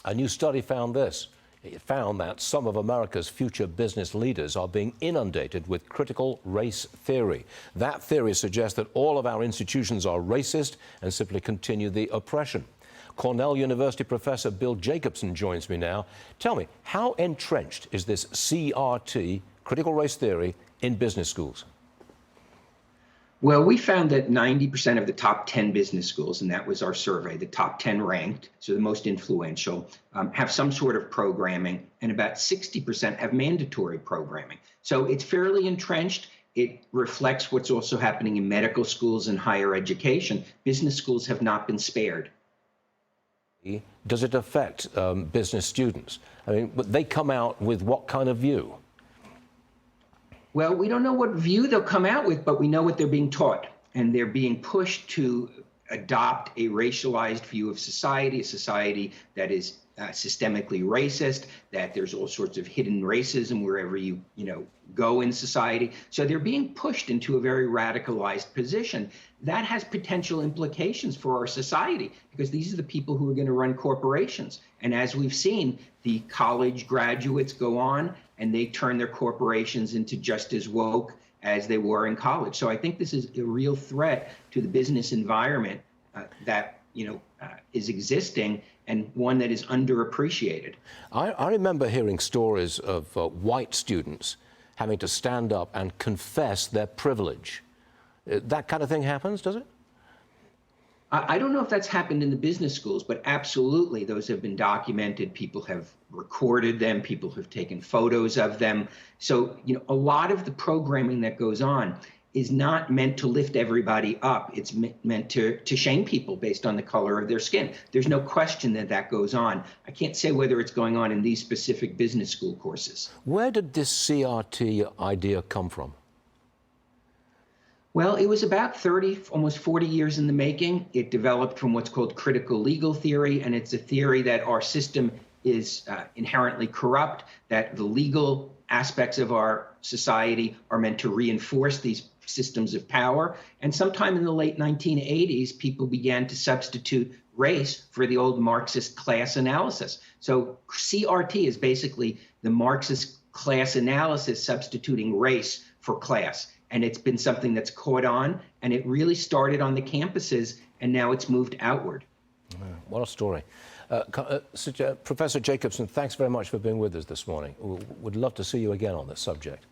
A new study found this. It found that some of America's future business leaders are being inundated with critical race theory. That theory suggests that all of our institutions are racist and simply continue the oppression. Cornell University professor Bill Jacobson joins me now. Tell me, how entrenched is this CRT, critical race theory, in business schools? Well, we found that 90% of the top 10 business schools, and that was our survey, the top 10 ranked, so the most influential, have some sort of programming, and about 60% have mandatory programming. So it's fairly entrenched. It reflects what's also happening in medical schools and higher education. Business schools have not been spared. Does it affect business students? I mean, they come out with what kind of view? Well, we don't know what view they'll come out with, but we know what they're being taught. And they're being pushed to adopt a racialized view of society, a society that is systemically racist, that there's all sorts of hidden racism wherever you go in society. So they're being pushed into a very radicalized position. That has potential implications for our society because these are the people who are going to run corporations. And as we've seen, the college graduates go on and they turn their corporations into just as woke as they were in college. So I think this is a real threat to the business environment that is existing, and one that is underappreciated. I remember hearing stories of white students having to stand up and confess their privilege. That kind of thing happens, does it? I don't know if that's happened in the business schools, but absolutely those have been documented. People have recorded them. People have taken photos of them. So, a lot of the programming that goes on is not meant to lift everybody up. It's meant to shame people based on the color of their skin. There's no question that that goes on. I can't say whether it's going on in these specific business school courses. Where did this CRT idea come from? Well, it was about 30, almost 40 years in the making. It developed from what's called critical legal theory, and it's a theory that our system is inherently corrupt, that the legal aspects of our society are meant to reinforce these systems of power. And sometime in the late 1980s, people began to substitute race for the old Marxist class analysis. So CRT is basically the Marxist class analysis substituting race for class. And it's been something that's caught on, and it really started on the campuses, and now it's moved outward. What a story. Professor Jacobson, thanks very much for being with us this morning. We'd love to see you again on this subject.